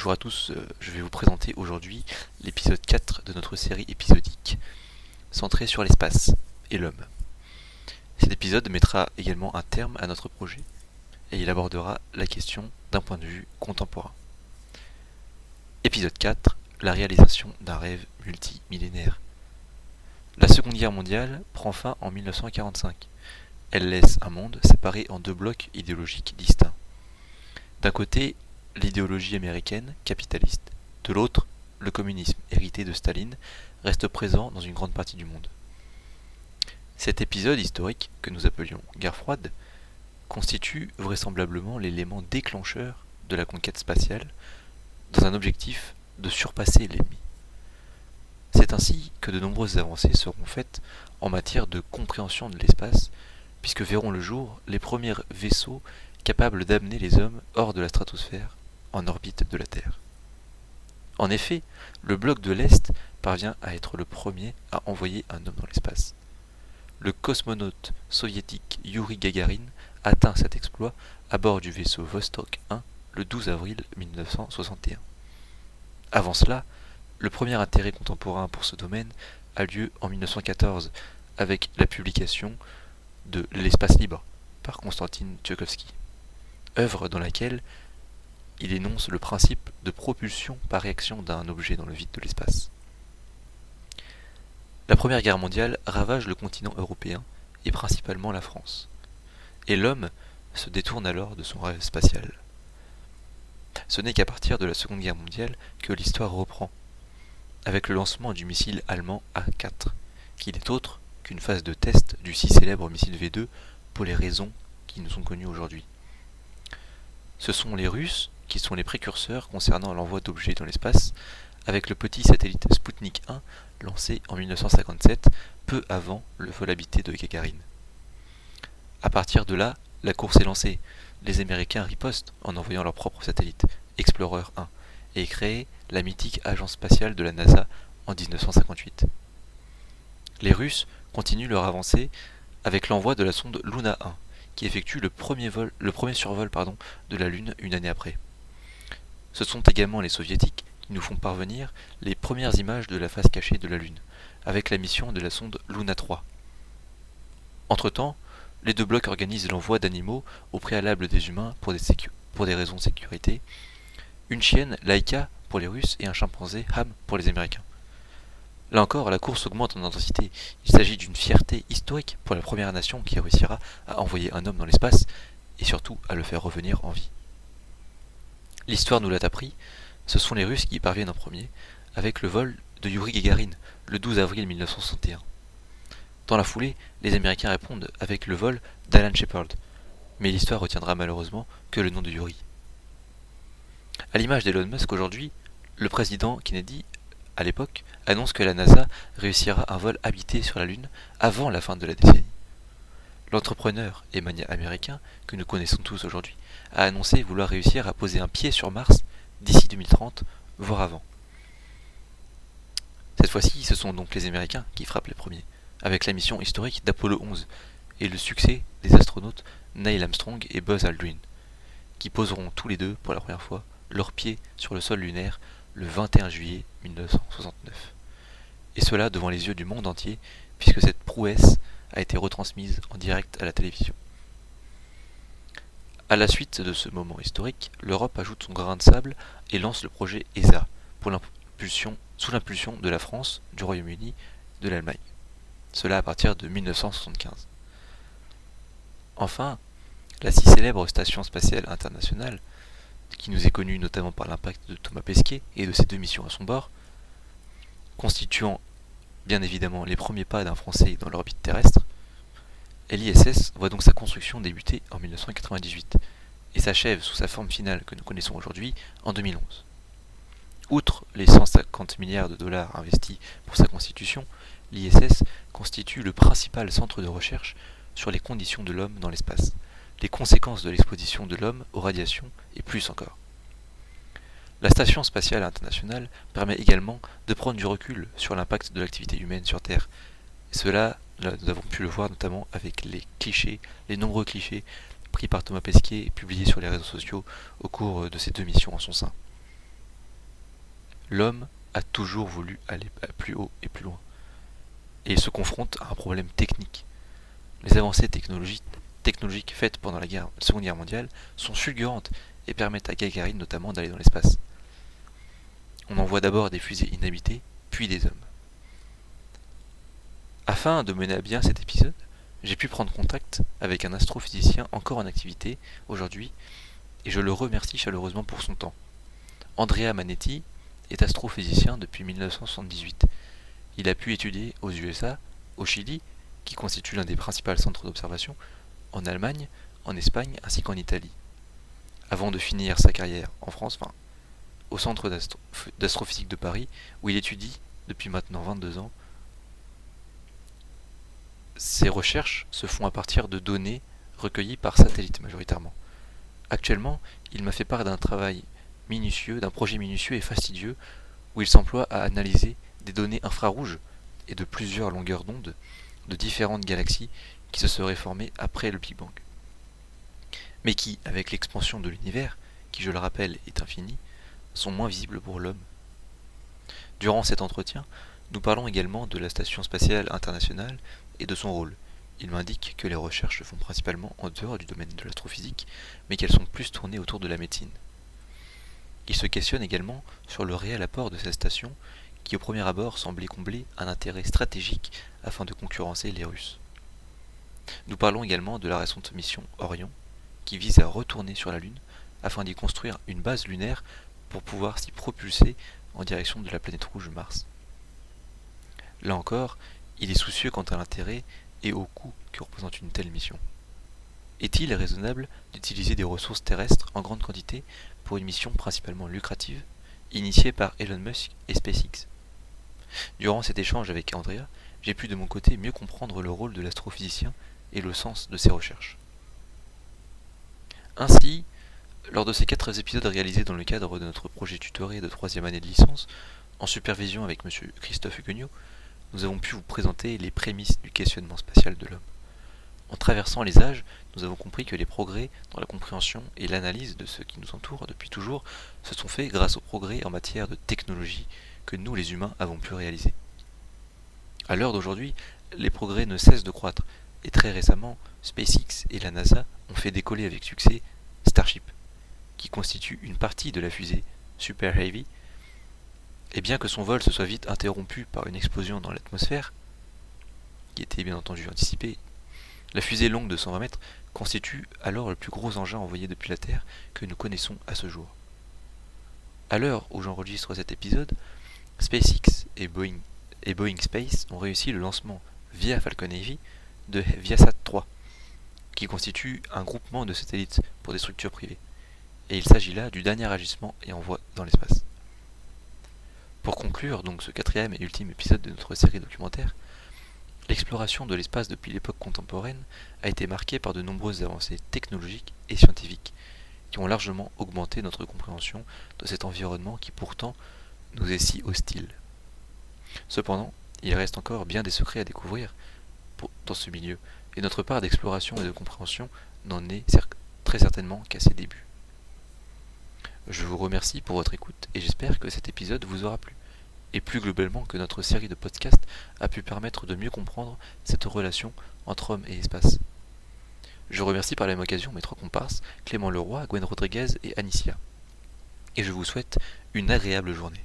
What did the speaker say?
Bonjour à tous, je vais vous présenter aujourd'hui l'épisode 4 de notre série épisodique centrée sur l'espace et l'homme. Cet épisode mettra également un terme à notre projet et il abordera la question d'un point de vue contemporain. Épisode 4, la réalisation d'un rêve multimillénaire. La Seconde Guerre mondiale prend fin en 1945. Elle laisse un monde séparé en deux blocs idéologiques distincts. D'un côté, l'idéologie américaine, capitaliste, de l'autre, le communisme, hérité de Staline, reste présent dans une grande partie du monde. Cet épisode historique, que nous appelions guerre froide, constitue vraisemblablement l'élément déclencheur de la conquête spatiale, dans un objectif de surpasser l'ennemi. C'est ainsi que de nombreuses avancées seront faites en matière de compréhension de l'espace, puisque verront le jour les premiers vaisseaux capables d'amener les hommes hors de la stratosphère, en orbite de la Terre. En effet, le bloc de l'Est parvient à être le premier à envoyer un homme dans l'espace. Le cosmonaute soviétique Youri Gagarin atteint cet exploit à bord du vaisseau Vostok 1 le 12 avril 1961. Avant cela, le premier intérêt contemporain pour ce domaine a lieu en 1914 avec la publication de L'espace libre par Konstantin Tsiolkovsky, œuvre dans laquelle il énonce le principe de propulsion par réaction d'un objet dans le vide de l'espace. La Première Guerre mondiale ravage le continent européen et principalement la France, et l'homme se détourne alors de son rêve spatial. Ce n'est qu'à partir de la Seconde Guerre mondiale que l'histoire reprend, avec le lancement du missile allemand A4, qui n'est autre qu'une phase de test du si célèbre missile V2 pour les raisons qui nous sont connues aujourd'hui. Ce sont les Russes qui sont les précurseurs concernant l'envoi d'objets dans l'espace, avec le petit satellite Sputnik 1 lancé en 1957, peu avant le vol habité de Gagarine. À partir de là, la course est lancée. Les Américains ripostent en envoyant leur propre satellite, Explorer 1, et créent la mythique agence spatiale de la NASA en 1958. Les Russes continuent leur avancée avec l'envoi de la sonde Luna 1, qui effectue le premier survol de la Lune une année après. Ce sont également les Soviétiques qui nous font parvenir les premières images de la face cachée de la Lune, avec la mission de la sonde Luna 3. Entre-temps, les deux blocs organisent l'envoi d'animaux au préalable des humains pour des raisons de sécurité, une chienne, Laika, pour les Russes et un chimpanzé, Ham, pour les Américains. Là encore, la course augmente en intensité. Il s'agit d'une fierté historique pour la première nation qui réussira à envoyer un homme dans l'espace et surtout à le faire revenir en vie. L'histoire nous l'a appris, ce sont les Russes qui y parviennent en premier, avec le vol de Youri Gagarin, le 12 avril 1961. Dans la foulée, les Américains répondent avec le vol d'Alan Shepard, mais l'histoire retiendra malheureusement que le nom de Youri. À l'image d'Elon Musk aujourd'hui, le président Kennedy, à l'époque, annonce que la NASA réussira un vol habité sur la Lune avant la fin de la décennie. L'entrepreneur et mania américain, que nous connaissons tous aujourd'hui, a annoncé vouloir réussir à poser un pied sur Mars d'ici 2030, voire avant. Cette fois-ci, ce sont donc les Américains qui frappent les premiers, avec la mission historique d'Apollo 11 et le succès des astronautes Neil Armstrong et Buzz Aldrin, qui poseront tous les deux, pour la première fois, leurs pieds sur le sol lunaire le 21 juillet 1969. Et cela devant les yeux du monde entier, puisque cette prouesse a été retransmise en direct à la télévision. À la suite de ce moment historique, l'Europe ajoute son grain de sable et lance le projet ESA, sous l'impulsion de la France, du Royaume-Uni et de l'Allemagne. Cela à partir de 1975. Enfin, la si célèbre Station spatiale internationale, qui nous est connue notamment par l'impact de Thomas Pesquet et de ses deux missions à son bord, constituant bien évidemment les premiers pas d'un Français dans l'orbite terrestre, l'ISS voit donc sa construction débuter en 1998 et s'achève sous sa forme finale que nous connaissons aujourd'hui en 2011. Outre les 150 milliards de dollars investis pour sa constitution, l'ISS constitue le principal centre de recherche sur les conditions de l'homme dans l'espace, les conséquences de l'exposition de l'homme aux radiations et plus encore. La Station spatiale internationale permet également de prendre du recul sur l'impact de l'activité humaine sur Terre. Et cela, nous avons pu le voir notamment avec les nombreux clichés pris par Thomas Pesquet et publiés sur les réseaux sociaux au cours de ces deux missions en son sein. l'homme a toujours voulu aller plus haut et plus loin. Et il se confronte à un problème technique. Les avancées technologiques faites pendant la Seconde Guerre mondiale sont fulgurantes et permettent à Gagarine notamment d'aller dans l'espace. On envoie d'abord des fusées inhabitées, puis des hommes. Afin de mener à bien cet épisode, j'ai pu prendre contact avec un astrophysicien encore en activité aujourd'hui, et je le remercie chaleureusement pour son temps. Andrea Manetti est astrophysicien depuis 1978. Il a pu étudier aux USA, au Chili, qui constitue l'un des principaux centres d'observation, en Allemagne, en Espagne ainsi qu'en Italie. Avant de finir sa carrière en France, au centre d'astrophysique de Paris, où il étudie depuis maintenant 22 ans. Ses recherches se font à partir de données recueillies par satellite majoritairement. Actuellement, il m'a fait part d'un travail minutieux, d'un projet minutieux et fastidieux, où il s'emploie à analyser des données infrarouges et de plusieurs longueurs d'onde de différentes galaxies qui se seraient formées après le Big Bang. Mais qui, avec l'expansion de l'univers, qui je le rappelle est infini, sont moins visibles pour l'homme. Durant cet entretien, nous parlons également de la Station spatiale internationale et de son rôle. Il m'indique que les recherches se font principalement en dehors du domaine de l'astrophysique, mais qu'elles sont plus tournées autour de la médecine. Il se questionne également sur le réel apport de cette station, qui au premier abord semblait combler un intérêt stratégique afin de concurrencer les Russes. Nous parlons également de la récente mission Orion, qui vise à retourner sur la Lune afin d'y construire une base lunaire pour pouvoir s'y propulser en direction de la planète rouge Mars. Là encore, il est soucieux quant à l'intérêt et au coût que représente une telle mission. Est-il raisonnable d'utiliser des ressources terrestres en grande quantité pour une mission principalement lucrative, initiée par Elon Musk et SpaceX? Durant cet échange avec Andrea, j'ai pu de mon côté mieux comprendre le rôle de l'astrophysicien et le sens de ses recherches. Ainsi, lors de ces 4 épisodes réalisés dans le cadre de notre projet tutoré de 3e année de licence, en supervision avec M. Christophe Huguegnot, nous avons pu vous présenter les prémices du questionnement spatial de l'homme. En traversant les âges, nous avons compris que les progrès dans la compréhension et l'analyse de ce qui nous entoure depuis toujours se sont faits grâce aux progrès en matière de technologie que nous les humains avons pu réaliser. À l'heure d'aujourd'hui, les progrès ne cessent de croître, et très récemment, SpaceX et la NASA ont fait décoller avec succès Starship, qui constitue une partie de la fusée Super Heavy, et bien que son vol se soit vite interrompu par une explosion dans l'atmosphère, qui était bien entendu anticipée, la fusée longue de 120 mètres constitue alors le plus gros engin envoyé depuis la Terre que nous connaissons à ce jour. À l'heure où j'enregistre cet épisode, SpaceX et Boeing Space ont réussi le lancement via Falcon Heavy de Viasat 3, qui constitue un groupement de satellites pour des structures privées. Et il s'agit là du dernier agissement et envoi dans l'espace. Pour conclure donc ce 4e et ultime épisode de notre série documentaire, l'exploration de l'espace depuis l'époque contemporaine a été marquée par de nombreuses avancées technologiques et scientifiques qui ont largement augmenté notre compréhension de cet environnement qui pourtant nous est si hostile. Cependant, il reste encore bien des secrets à découvrir dans ce milieu, et notre part d'exploration et de compréhension n'en est très certainement qu'à ses débuts. Je vous remercie pour votre écoute et j'espère que cet épisode vous aura plu, et plus globalement que notre série de podcasts a pu permettre de mieux comprendre cette relation entre homme et espace. Je remercie par la même occasion mes 3 comparses, Clément Leroy, Gwen Rodriguez et Anicia. Et je vous souhaite une agréable journée.